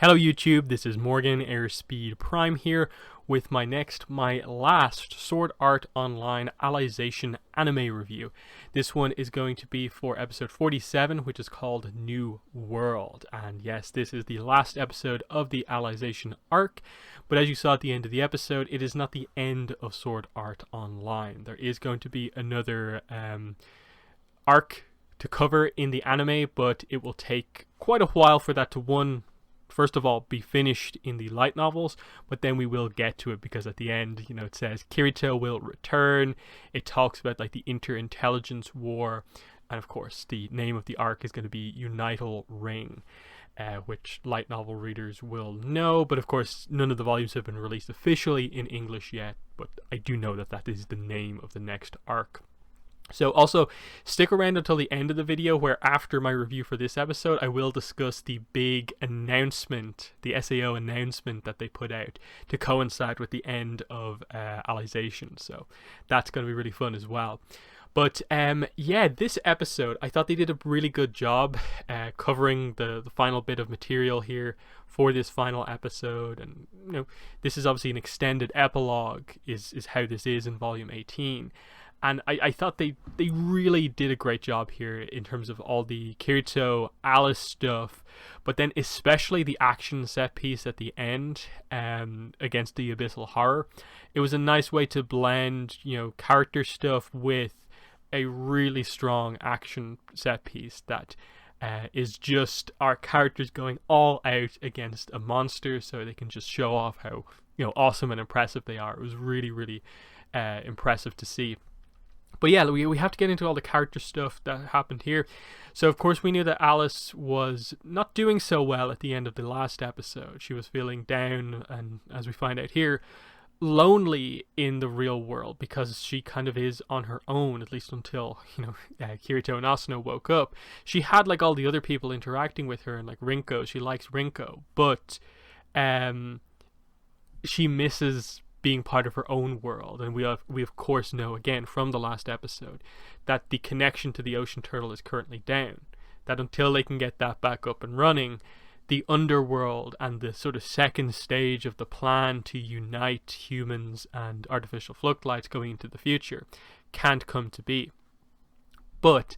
Hello YouTube, this is Morgan Airspeed Prime here with my last Sword Art Online Alicization anime review. This one is going to be for episode 47, which is called New World. And yes, this is the last episode of the Alicization arc, but as you saw at the end of the episode, it is not the end of Sword Art Online. There is going to be another arc to cover in the anime, but it will take quite a while for that to first of all, be finished in the light novels, but then we will get to it because at the end, it says Kirito will return. It talks about like the inter-intelligence war, and of course, the name of the arc is going to be Unital Ring, which light novel readers will know. But of course, none of the volumes have been released officially in English yet. But I do know that that is the name of the next arc. So also stick around until the end of the video, where after my review for this episode I will discuss the big announcement, the SAO announcement that they put out to coincide with the end of Alicization. So that's going to be really fun as well. But yeah, this episode I thought they did a really good job covering the final bit of material here for this final episode. And this is obviously an extended epilogue is how this is in volume 18. And I thought they really did a great job here in terms of all the Kirito Alice stuff, but then especially the action set piece at the end against the Abyssal Horror. It was a nice way to blend, character stuff with a really strong action set piece that is just our characters going all out against a monster so they can just show off how awesome and impressive they are. It was really, really impressive to see. But yeah, we have to get into all the character stuff that happened here. So of course we knew that Alice was not doing so well at the end of the last episode. She was feeling down, and as we find out here, lonely in the real world, because she kind of is on her own, at least until Kirito and Asuna woke up. She had like all the other people interacting with her, and like Rinko, she likes Rinko, but she misses being part of her own world. And we of course know again from the last episode that the connection to the ocean turtle is currently down, that until they can get that back up and running, the underworld and the sort of second stage of the plan to unite humans and artificial fluctlights going into the future can't come to be. But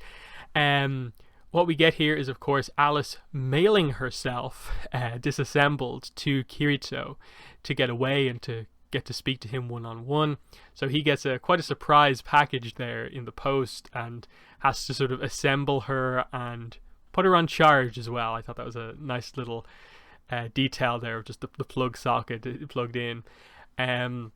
what we get here is of course Alice mailing herself disassembled to Kirito to get away and to get to speak to him one-on-one. So he gets quite a surprise package there in the post and has to sort of assemble her and put her on charge as well. I thought that was a nice little detail there of just the plug socket plugged in. And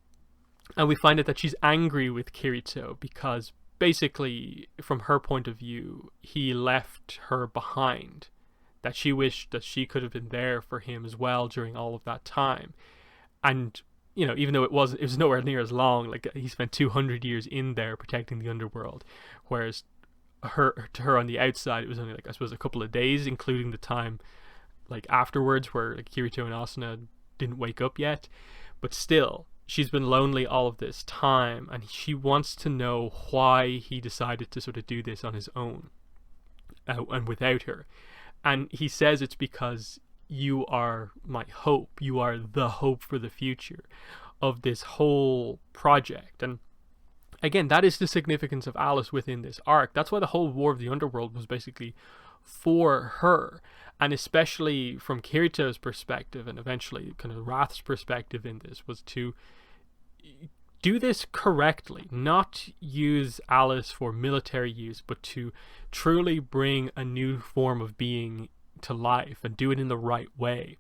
we find out that she's angry with Kirito because basically from her point of view he left her behind, that she wished that she could have been there for him as well during all of that time. And even though it was nowhere near as long, like he spent 200 years in there protecting the underworld, whereas to her on the outside it was only like, I suppose, a couple of days, including the time like afterwards where like Kirito and Asuna didn't wake up yet. But still, she's been lonely all of this time, and she wants to know why he decided to sort of do this on his own and without her. And he says it's because you are my hope. You are the hope for the future of this whole project. And again, that is the significance of Alice within this arc. That's why the whole War of the Underworld was basically for her. And especially from Kirito's perspective, and eventually kind of Wrath's perspective in this, was to do this correctly, not use Alice for military use, but to truly bring a new form of being to life and do it in the right way.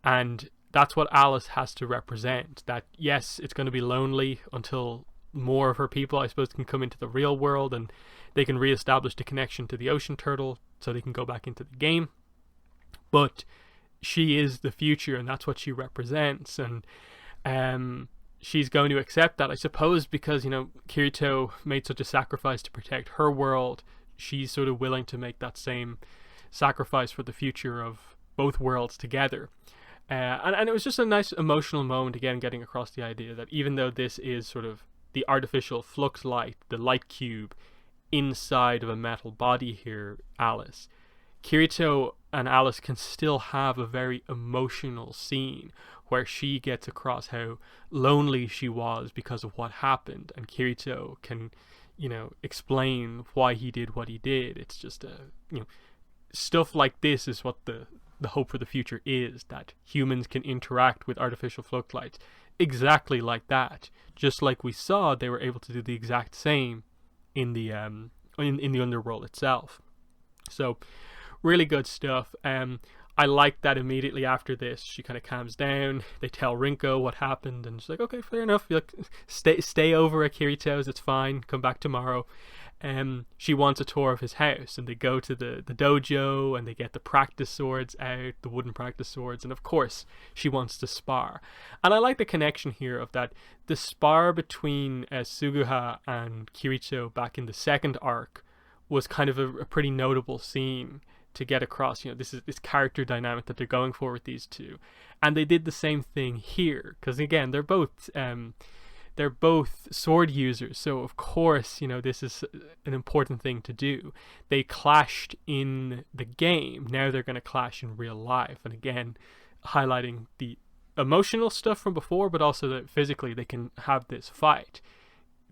And that's what Alice has to represent. That yes, it's going to be lonely until more of her people, I suppose, can come into the real world and they can reestablish the connection to the ocean turtle so they can go back into the game. But she is the future, and that's what she represents. And she's going to accept that, I suppose, because Kirito made such a sacrifice to protect her world. She's sort of willing to make that same sacrifice for the future of both worlds together. And it was just a nice emotional moment, again, getting across the idea that even though this is sort of the artificial flux light, the light cube inside of a metal body here, Alice, Kirito and Alice can still have a very emotional scene where she gets across how lonely she was because of what happened, and Kirito can, explain why he did what he did. It's just stuff like this is what the hope for the future is, that humans can interact with artificial floodlights exactly like that, just like we saw they were able to do the exact same in the in the underworld itself. So really good stuff. I like that immediately after this, she kind of calms down. They tell Rinko what happened, and she's like, okay, fair enough. Stay over at Kirito's. It's fine. Come back tomorrow. She wants a tour of his house, and they go to the dojo, and they get the practice swords out, the wooden practice swords, and of course she wants to spar. And I like the connection here of that the spar between Suguha and Kirito back in the second arc was kind of a pretty notable scene to get across. This is this character dynamic that they're going for with these two, and they did the same thing here, because again they're both sword users, so of course this is an important thing to do. They clashed in the game, now they're going to clash in real life, and again highlighting the emotional stuff from before, but also that physically they can have this fight,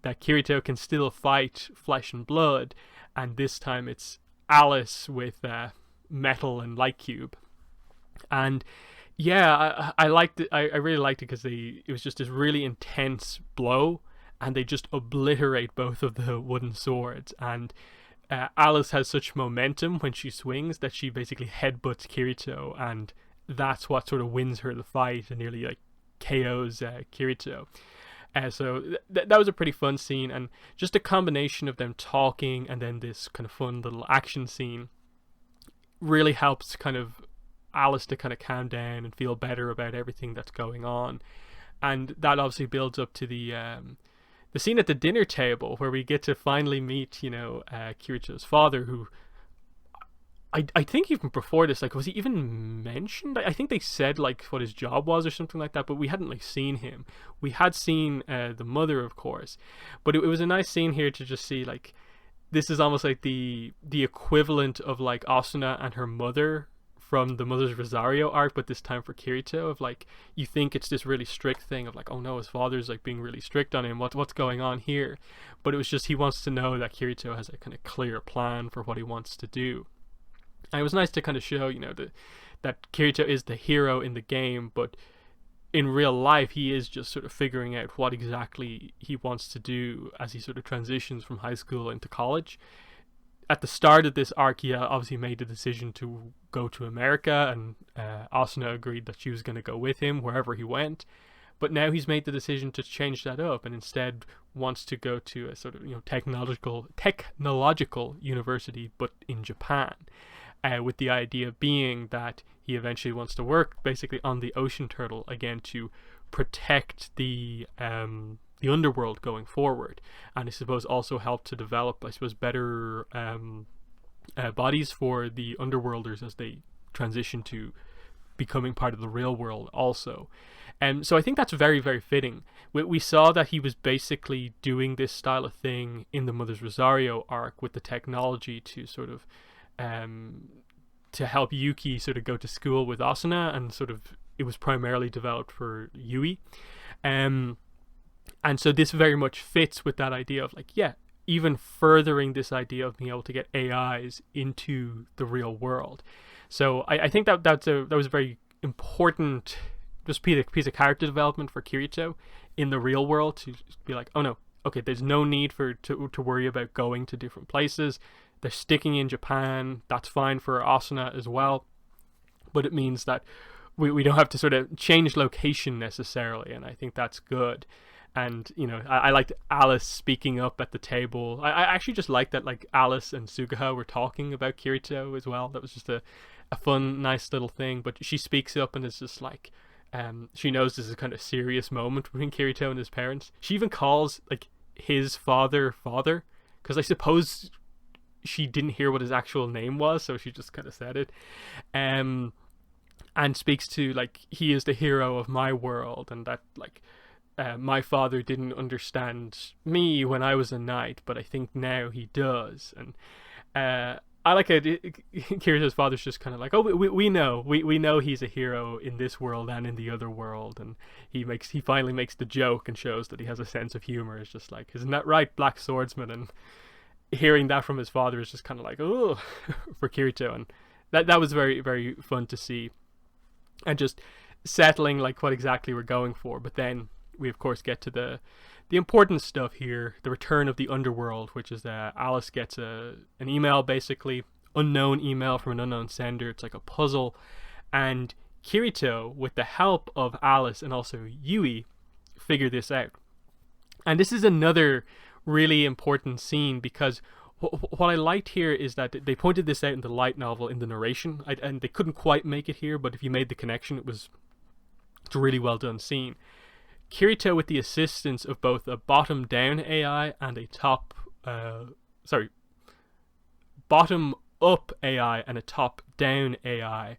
that Kirito can still fight flesh and blood, and this time it's Alice with metal and light cube. And yeah, I liked it. I really liked it because it was just this really intense blow, and they just obliterate both of the wooden swords. And Alice has such momentum when she swings that she basically headbutts Kirito, and that's what sort of wins her the fight and nearly like KOs Kirito. So that was a pretty fun scene, and just a combination of them talking and then this kind of fun little action scene really helps kind of Alice to kind of calm down and feel better about everything that's going on. And that obviously builds up to the scene at the dinner table where we get to finally meet Kirito's father, who I think even before this, like, was he even mentioned? I think they said like what his job was or something like that, but we hadn't like seen him. We had seen the mother, of course, but it was a nice scene here to just see like this is almost like the equivalent of like Asuna and her mother from the Mother's Rosario arc, but this time for Kirito, of like, you think it's this really strict thing of like, oh no, his father's like being really strict on him, what's going on here? But it was just he wants to know that Kirito has a kind of clear plan for what he wants to do. And it was nice to kind of show, that Kirito is the hero in the game, but in real life he is just sort of figuring out what exactly he wants to do as he sort of transitions from high school into college. At the start of this arc, he obviously made the decision to go to America, and Asuna agreed that she was going to go with him wherever he went. But now he's made the decision to change that up, and instead wants to go to a sort of technological university, but in Japan. With the idea being that he eventually wants to work basically on the ocean turtle again to protect the underworld going forward, and I suppose also help to develop, I suppose, better bodies for the underworlders as they transition to becoming part of the real world also. So I think that's very, very fitting. We saw that he was basically doing this style of thing in the Mother's Rosario arc with the technology to sort of to help Yuki sort of go to school with Asuna, and sort of it was primarily developed for Yui. And so this very much fits with that idea of like, yeah, even furthering this idea of being able to get AIs into the real world. So I think that was a very important just piece of character development for Kirito in the real world, to be like, oh no, okay, there's no need to worry about going to different places. They're sticking in Japan. That's fine for Asuna as well. But it means that we don't have to sort of change location necessarily, and I think that's good. And I liked Alice speaking up at the table. I actually just liked that like Alice and Suguha were talking about Kirito as well. That was just a fun, nice little thing. But she speaks up and is just like, she knows this is a kind of serious moment between Kirito and his parents. She even calls like his father, because I suppose she didn't hear what his actual name was, so she just kind of said it. And speaks to like, he is the hero of my world, and that like my father didn't understand me when I was a knight, but I think now he does. And I like it. Kirito's father's just kind of like, oh, we know he's a hero in this world and in the other world, and he finally makes the joke and shows that he has a sense of humor. It's just like, isn't that right, Black Swordsman? And hearing that from his father is just kind of like, oh, for Kirito, and that was very very fun to see, and just settling like what exactly we're going for. But then we of course get to the important stuff here, the return of the underworld, which is that Alice gets an email, basically unknown email from an unknown sender. It's like a puzzle, and Kirito, with the help of Alice and also Yui, figure this out. And this is another really important scene, because what I liked here is that they pointed this out in the light novel in the narration, and they couldn't quite make it here, but if you made the connection, it's a really well done scene. Kirito, with the assistance of both a bottom-down AI and a bottom-up AI and a top-down AI,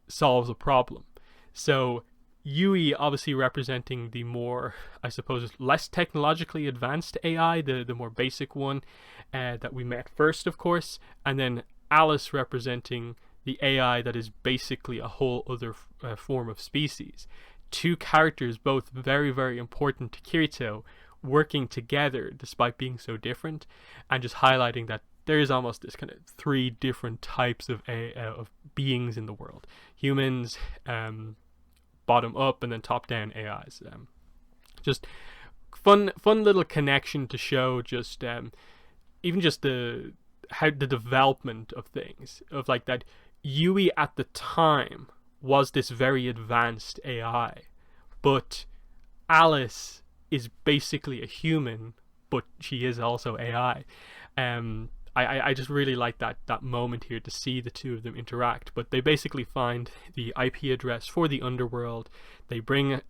solves a problem. So Yui, obviously representing the more, I suppose, less technologically advanced AI, the more basic one that we met first, of course, and then Alice representing the AI that is basically a whole other form of species. Two characters, both very very important to Kirito, working together despite being so different, and just highlighting that there is almost this kind of three different types of beings in the world: humans, bottom up, and then top down AIs. Just fun little connection to show just even just the development of things, of like that Yui at the time was this very advanced AI, but Alice is basically a human, but she is also AI. I just really like that moment here to see the two of them interact. But they basically find the IP address for the underworld. They bring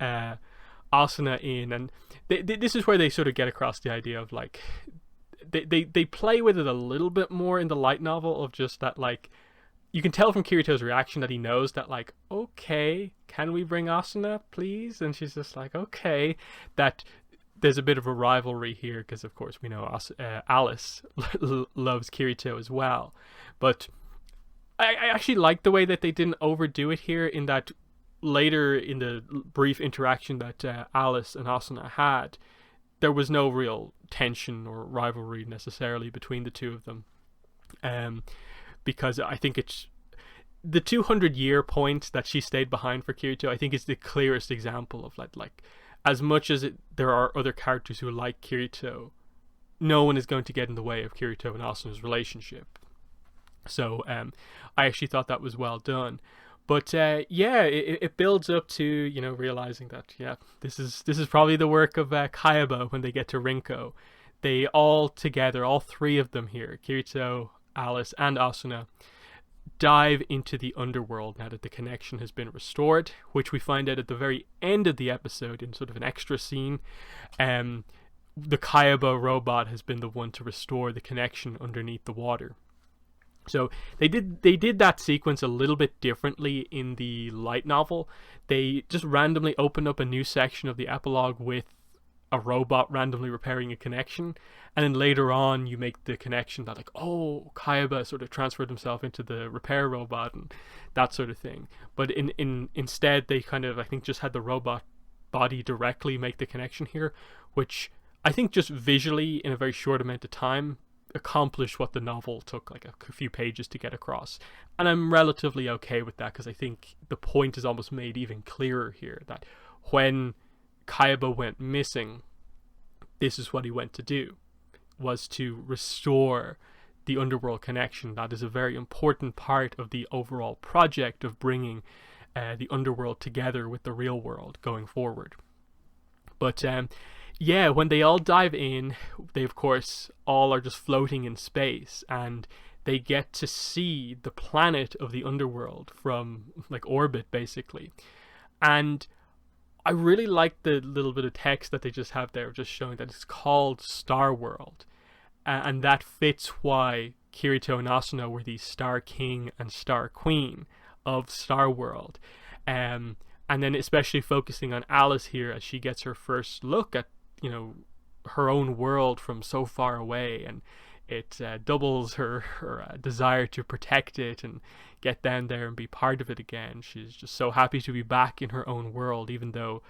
Asuna in, and this is where they sort of get across the idea of like they play with it a little bit more in the light novel, of just that like, you can tell from Kirito's reaction that he knows that like, okay, can we bring Asuna, please? And she's just like, okay. That there's a bit of a rivalry here, because of course we know Alice loves Kirito as well. But I actually like the way that they didn't overdo it here, in that later in the brief interaction that Alice and Asuna had, there was no real tension or rivalry necessarily between the two of them. Because I think it's the 200-year point that she stayed behind for Kirito, I think is the clearest example of like as much as there are other characters who like Kirito, no one is going to get in the way of Kirito and Asuna's relationship. So I actually thought that was well done. But it builds up to, you know, realizing that this is probably the work of Kayaba when they get to Rinko. They all together, all three of them here, Kirito, Alice, and Asuna, dive into the underworld now that the connection has been restored, which we find out at the very end of the episode in sort of an extra scene. The Kayaba robot has been the one to restore the connection underneath the water. So they did that sequence a little bit differently in the light novel. They just randomly opened up a new section of the epilogue with a robot randomly repairing a connection, and then later on you make the connection that like, oh, Kayaba sort of transferred himself into the repair robot and that sort of thing. But instead they kind of, I think, just had the robot body directly make the connection here, which I think just visually in a very short amount of time accomplished what the novel took like a few pages to get across. And I'm relatively okay with that, because I think the point is almost made even clearer here, that when Kayaba went missing, this is what he went to do, was to restore the underworld connection. That is a very important part of the overall project of bringing the underworld together with the real world going forward. But when they all dive in, they of course all are just floating in space, and they get to see the planet of the underworld from like orbit basically. And I really like the little bit of text that they just have there, just showing that it's called Star World, and that fits why Kirito and Asuna were the Star King and Star Queen of Star World. And then especially focusing on Alice here, as she gets her first look at, you know, her own world from so far away, and it doubles her desire to protect it and get down there and be part of it again. She's just so happy to be back in her own world, even though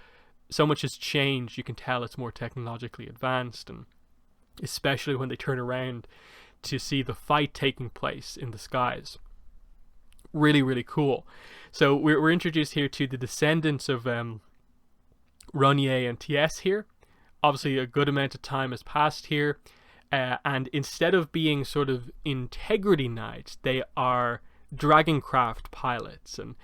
so much has changed. You can tell it's more technologically advanced, and especially when they turn around to see the fight taking place in the skies. Really, really cool. So we're introduced here to the descendants of Ronier and Ties here. Obviously, a good amount of time has passed here, and instead of being sort of integrity knights, they are dragoncraft pilots. And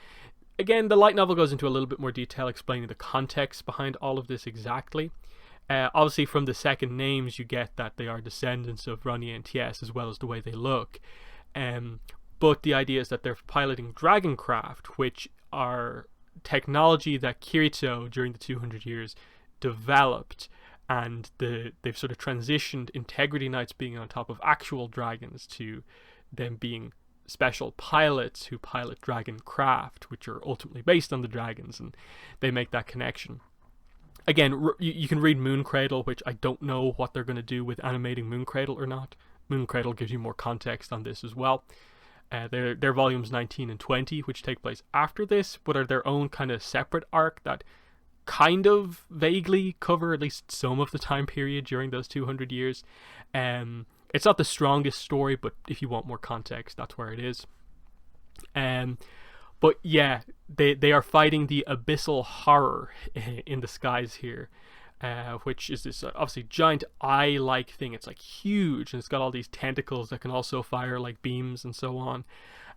again, the light novel goes into a little bit more detail explaining the context behind all of this exactly. Obviously, from the second names, you get that they are descendants of Ronier and Ties, as well as the way they look. But the idea is that they're piloting dragoncraft, which are technology that Kirito, during the 200 years, developed, and they've sort of transitioned integrity knights being on top of actual dragons to them being special pilots who pilot dragon craft, which are ultimately based on the dragons, and they make that connection. Again, you can read Mooncradle, which I don't know what they're going to do with animating Mooncradle or not. Mooncradle gives you more context on this as well. They're volumes 19 and 20, which take place after this, but are their own kind of separate arc that kind of vaguely cover at least some of the time period during those 200 years. It's not the strongest story, but if you want more context, that's where it is. But yeah, they are fighting the abyssal horror in the skies here, which is this obviously giant eye-like thing. It's like huge, and it's got all these tentacles that can also fire like beams and so on.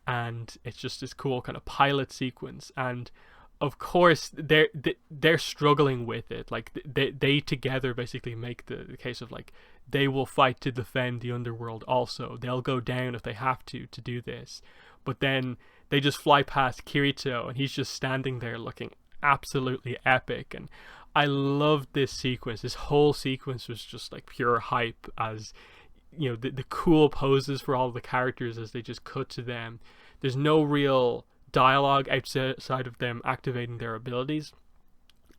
And it's just this cool kind of pilot sequence. And of course, they're struggling with it. Like they together basically make the case of like they will fight to defend the underworld. Also, they'll go down if they have to do this. But then they just fly past Kirito, and he's just standing there looking absolutely epic. And I loved this sequence. This whole sequence was just like pure hype, as you know, the cool poses for all of the characters as they just cut to them. There's no real dialogue outside of them activating their abilities,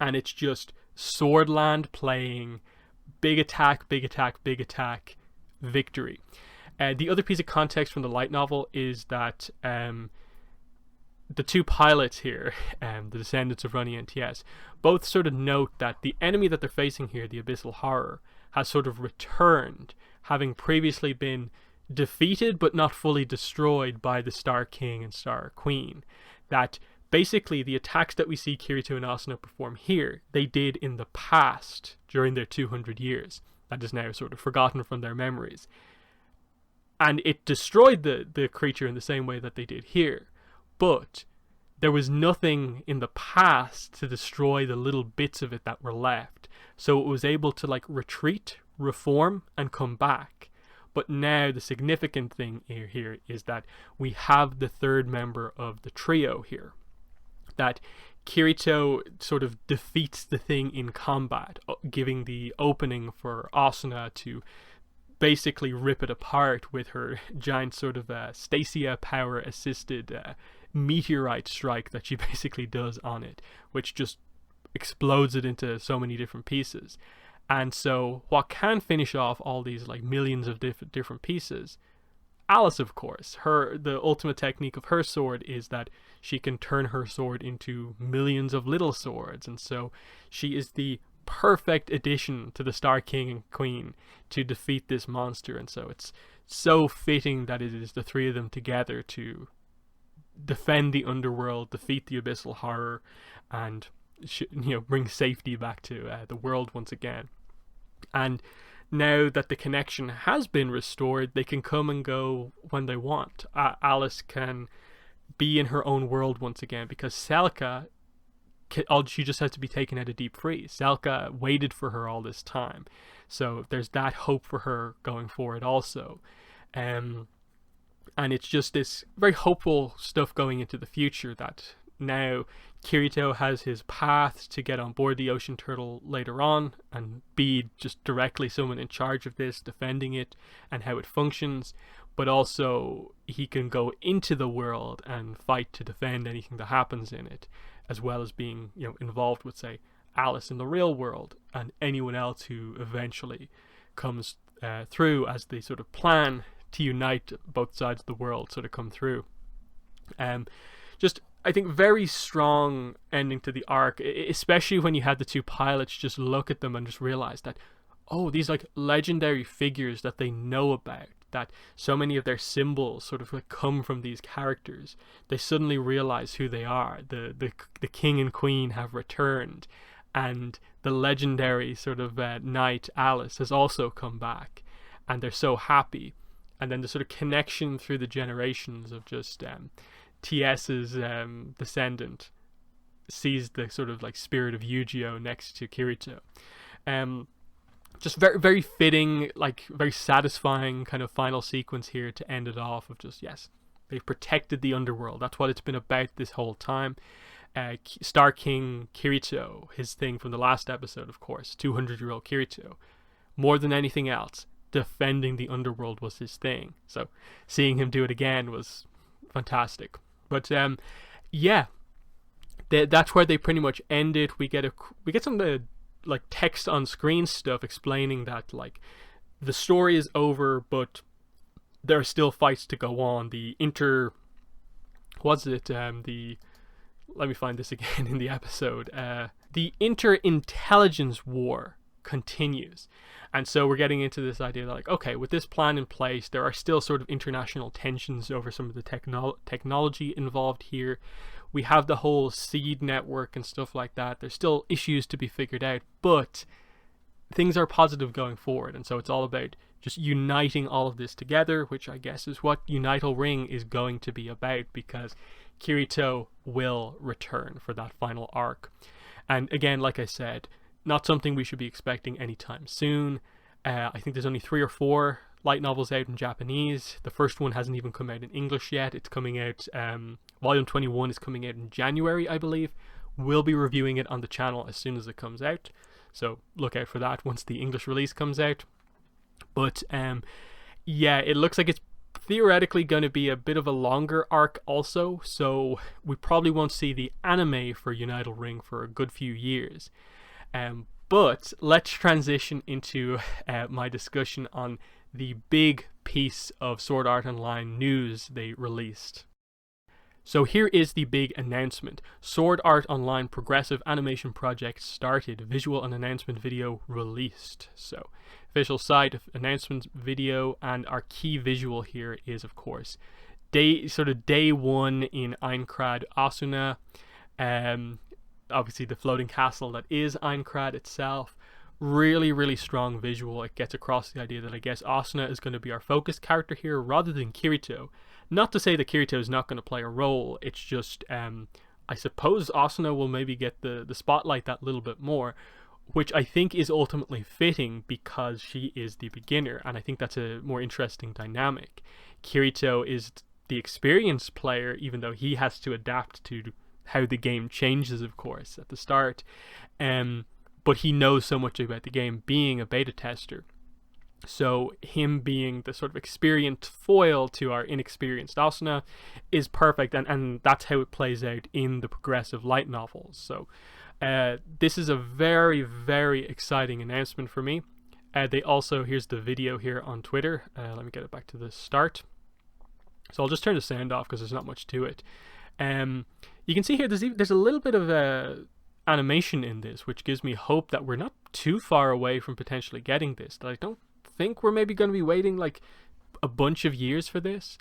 and it's just Swordland playing big attack, victory. The other piece of context from the light novel is that the two pilots here, the descendants of Ronier and Ties, both sort of note that the enemy that they're facing here, the abyssal horror, has sort of returned, having previously been defeated but not fully destroyed by the Star King and Star Queen. That basically the attacks that we see Kirito and Asuna perform here, they did in the past during their 200 years. That is now sort of forgotten from their memories. And it destroyed the creature in the same way that they did here. But there was nothing in the past to destroy the little bits of it that were left. So it was able to like retreat, reform, and come back. But now the significant thing here is that we have the third member of the trio here. That Kirito sort of defeats the thing in combat, giving the opening for Asuna to basically rip it apart with her giant sort of Stasia power assisted meteorite strike that she basically does on it, which just explodes it into so many different pieces. And so what can finish off all these like millions of different pieces, Alice, of course, the ultimate technique of her sword is that she can turn her sword into millions of little swords. And so she is the perfect addition to the Star King and Queen to defeat this monster. And so it's so fitting that it is the three of them together to defend the underworld, defeat the abyssal horror, and bring safety back to the world once again. And now that the connection has been restored, they can come and go when they want. Alice can be in her own world once again, because Selka, she just has to be taken out of deep freeze. Selka waited for her all this time, so there's that hope for her going forward also. And it's just this very hopeful stuff going into the future, that now Kirito has his path to get on board the Ocean Turtle later on and be just directly someone in charge of this, defending it and how it functions, but also he can go into the world and fight to defend anything that happens in it, as well as being involved with, say, Alice in the real world and anyone else who eventually comes through as they sort of plan to unite both sides of the world sort of come through. Just, I think, very strong ending to the arc, especially when you had the two pilots just look at them and just realize that, oh, these like legendary figures that they know about, that so many of their symbols sort of like come from these characters. They suddenly realize who they are. The king and queen have returned, and the legendary sort of knight Alice has also come back, and they're so happy. And then the sort of connection through the generations of just TS's descendant sees the sort of like spirit of Yu-Gi-Oh next to Kirito. Just very, very fitting, like very satisfying kind of final sequence here to end it off of just, yes, they've protected the underworld. That's what it's been about this whole time. Star King Kirito, his thing from the last episode, of course, 200-year-old Kirito, more than anything else, defending the underworld was his thing. So seeing him do it again was fantastic. But yeah, that's where they pretty much end it. We get some like text on screen stuff explaining that like the story is over, but there are still fights to go on. Let me find this again in the episode. The inter-intelligence war continues. And so we're getting into this idea that, like, okay, with this plan in place, there are still sort of international tensions over some of the technology involved here. We have the whole seed network and stuff like that. There's still issues to be figured out, but things are positive going forward. And so it's all about just uniting all of this together, which I guess is what Unital Ring is going to be about, because Kirito will return for that final arc. And again, like I said, not something we should be expecting anytime soon. I think there's only 3 or 4 light novels out in Japanese. The first one hasn't even come out in English yet. It's coming out, Volume 21 is coming out in January, I believe. We'll be reviewing it on the channel as soon as it comes out. So look out for that once the English release comes out. But yeah, it looks like it's theoretically going to be a bit of a longer arc also. So we probably won't see the anime for Unital Ring for a good few years. But let's transition into my discussion on the big piece of Sword Art Online news they released. So here is the big announcement. Sword Art Online Progressive Animation Project started. Visual and announcement video released. So official site, announcement video, and our key visual here is, of course, day 1 in Aincrad Asuna. Obviously the floating castle that is Aincrad itself. Really, really strong visual. It gets across the idea that I guess Asuna is going to be our focus character here rather than Kirito. Not to say that Kirito is not going to play a role, it's just I suppose Asuna will maybe get the spotlight that little bit more, which I think is ultimately fitting because she is the beginner, and I think that's a more interesting dynamic. Kirito is the experienced player, even though he has to adapt to how the game changes, of course, at the start. But he knows so much about the game, being a beta tester. So him being the sort of experienced foil to our inexperienced Asuna is perfect, and that's how it plays out in the progressive light novels. So this is a very, very exciting announcement for me. They also, here's the video here on Twitter. Let me get it back to the start. So I'll just turn the sound off because there's not much to it. You can see here there's a little bit of animation in this, which gives me hope that we're not too far away from potentially getting this. That I don't think we're maybe going to be waiting like a bunch of years for this.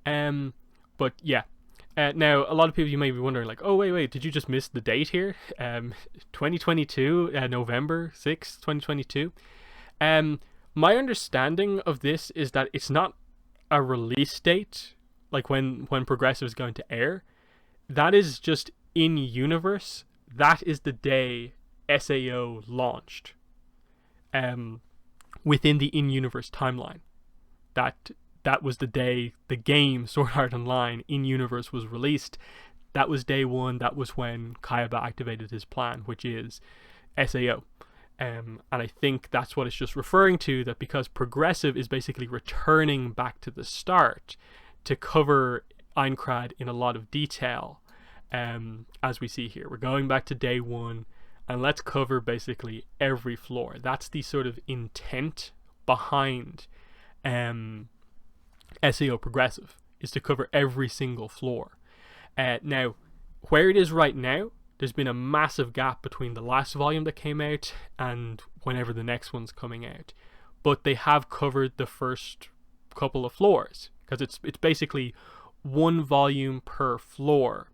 But yeah. Now, a lot of people, you may be wondering, like, oh, wait, did you just miss the date here? 2022, November 6th, 2022. My understanding of this is that it's not a release date, like when Progressive is going to air. That is just in universe. That is the day SAO launched. Within the in-universe timeline. That was the day the game Sword Art Online in-universe was released. That was day 1. That was when Kayaba activated his plan, which is SAO. And I think that's what it's just referring to, that because Progressive is basically returning back to the start to cover Aincrad in a lot of detail, as we see here. We're going back to day 1, and let's cover basically every floor. That's the sort of intent behind SAO Progressive, is to cover every single floor. Now, where it is right now, there's been a massive gap between the last volume that came out and whenever the next one's coming out. But they have covered the first couple of floors, because it's basically one volume per floor.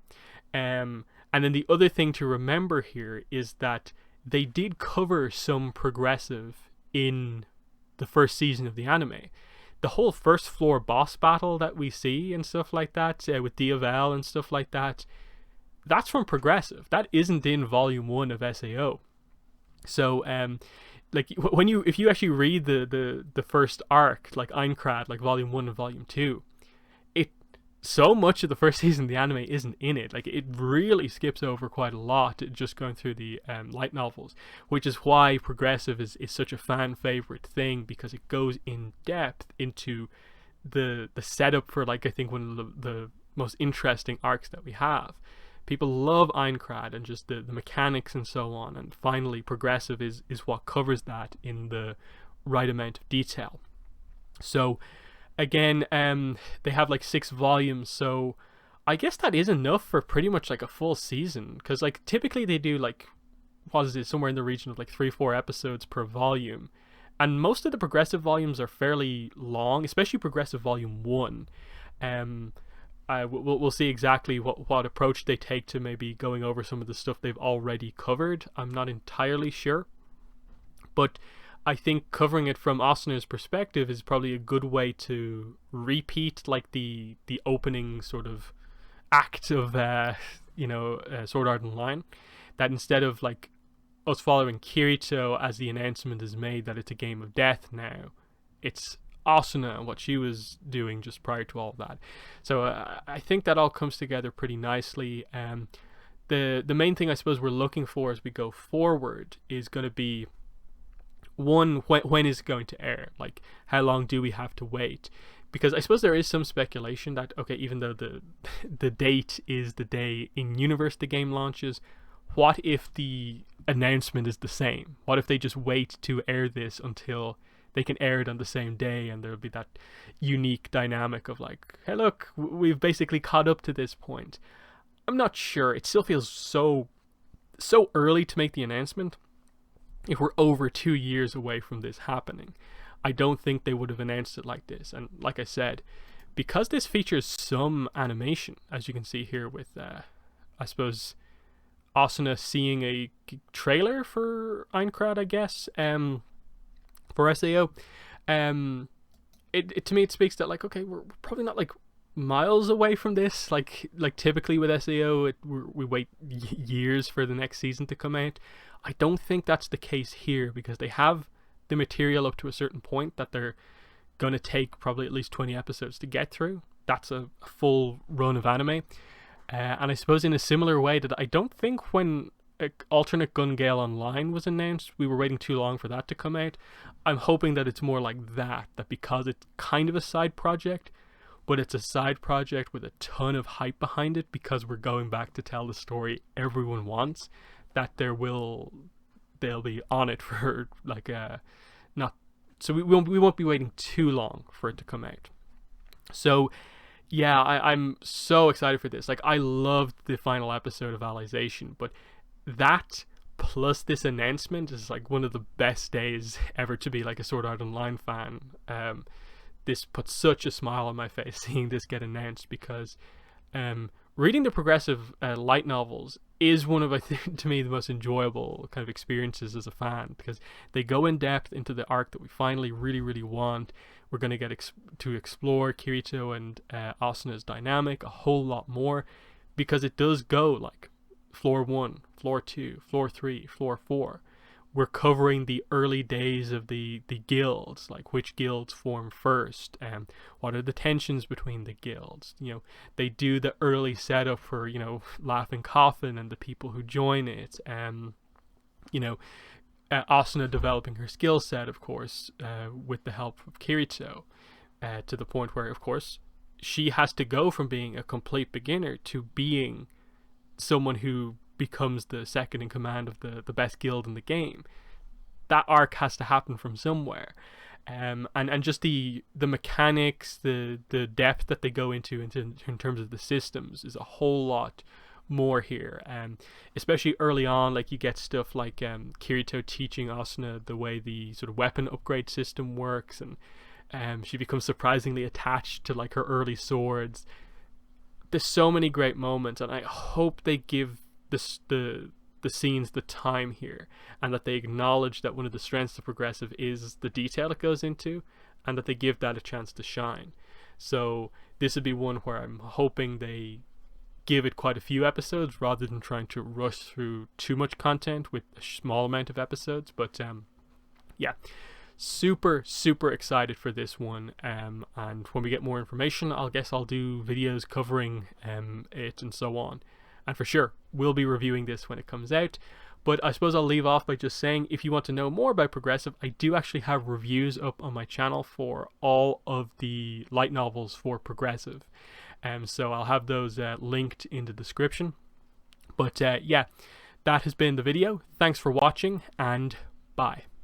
And then the other thing to remember here is that they did cover some progressive in the first season of the anime. The whole first floor boss battle that we see and stuff like that, with Diavel and stuff like that, that's from progressive. That isn't in volume 1 of SAO. So like if you actually read the first arc, like Aincrad, like volume 1 and volume 2, so much of the first season of the anime isn't in it. Like, it really skips over quite a lot just going through the light novels, which is why progressive is such a fan favorite thing, because it goes in depth into the setup for, like, I think one of the most interesting arcs that we have. People love Aincrad and just the mechanics and so on, and finally progressive is what covers that in the right amount of detail. So again, they have like 6 volumes, so I guess that is enough for pretty much like a full season, because like typically they do like, what is it, somewhere in the region of like 3-4 episodes per volume, and most of the progressive volumes are fairly long, especially progressive volume 1. We'll see exactly what approach they take to maybe going over some of the stuff they've already covered. I'm not entirely sure, but I think covering it from Asuna's perspective is probably a good way to repeat like the opening sort of act of Sword Art Online. That instead of like us following Kirito as the announcement is made that it's a game of death now, it's Asuna and what she was doing just prior to all of that. So I think that all comes together pretty nicely. The main thing I suppose we're looking for as we go forward is going to be, one, when is it going to air? Like, how long do we have to wait? Because I suppose there is some speculation that, okay, even though the date is the day in universe the game launches, what if the announcement is the same? What if they just wait to air this until they can air it on the same day, and there'll be that unique dynamic of like, hey look, we've basically caught up to this point. I'm not sure. It still feels so early to make the announcement. If we're over 2 years away from this happening, I don't think they would have announced it like this. And like I said, because this features some animation, as you can see here with, I suppose, Asuna seeing a trailer for Aincrad, I guess, for SAO, it to me it speaks that like, okay, we're probably not like miles away from this. Like typically with SAO, we wait years for the next season to come out. I don't think that's the case here, because they have the material up to a certain point that they're going to take probably at least 20 episodes to get through. That's a full run of anime. And I suppose in a similar way that I don't think when Alternate Gun Gale Online was announced, we were waiting too long for that to come out. I'm hoping that it's more like that because it's kind of a side project, but it's a side project with a ton of hype behind it, because we're going back to tell the story everyone wants, that they'll be on it for like not, so we won't be waiting too long for it to come out. So yeah, I'm so excited for this. Like, I loved the final episode of Alicization, but that plus this announcement is like one of the best days ever to be like a Sword Art Online fan. This puts such a smile on my face seeing this get announced, because reading the progressive light novels is one of, I think, to me, the most enjoyable kind of experiences as a fan, because they go in depth into the arc that we finally really, really want. We're going to get to explore Kirito and Asuna's dynamic a whole lot more, because it does go like floor 1, floor 2, floor 3, floor 4. We're covering the early days of the guilds, like which guilds form first, and what are the tensions between the guilds. You know, they do the early setup for, you know, Laughing Coffin and the people who join it, and you know, Asuna developing her skill set, of course, with the help of Kirito, to the point where, of course, she has to go from being a complete beginner to being someone who becomes the second in command of the best guild in the game. that arc has to happen from somewhere. And just the mechanics, the depth that they go into in terms of the systems is a whole lot more here. Especially early on, like you get stuff like Kirito teaching Asuna the way the sort of weapon upgrade system works, and she becomes surprisingly attached to like her early swords. There's so many great moments, and I hope they give the scenes the time here, and that they acknowledge that one of the strengths of Progressive is the detail it goes into, and that they give that a chance to shine. So this would be one where I'm hoping they give it quite a few episodes rather than trying to rush through too much content with a small amount of episodes. But yeah, super excited for this one, and when we get more information, I'll do videos covering it and so on. And for sure, we'll be reviewing this when it comes out. But I suppose I'll leave off by just saying, if you want to know more about Progressive, I do actually have reviews up on my channel for all of the light novels for Progressive. So I'll have those linked in the description. But yeah, that has been the video. Thanks for watching, and bye.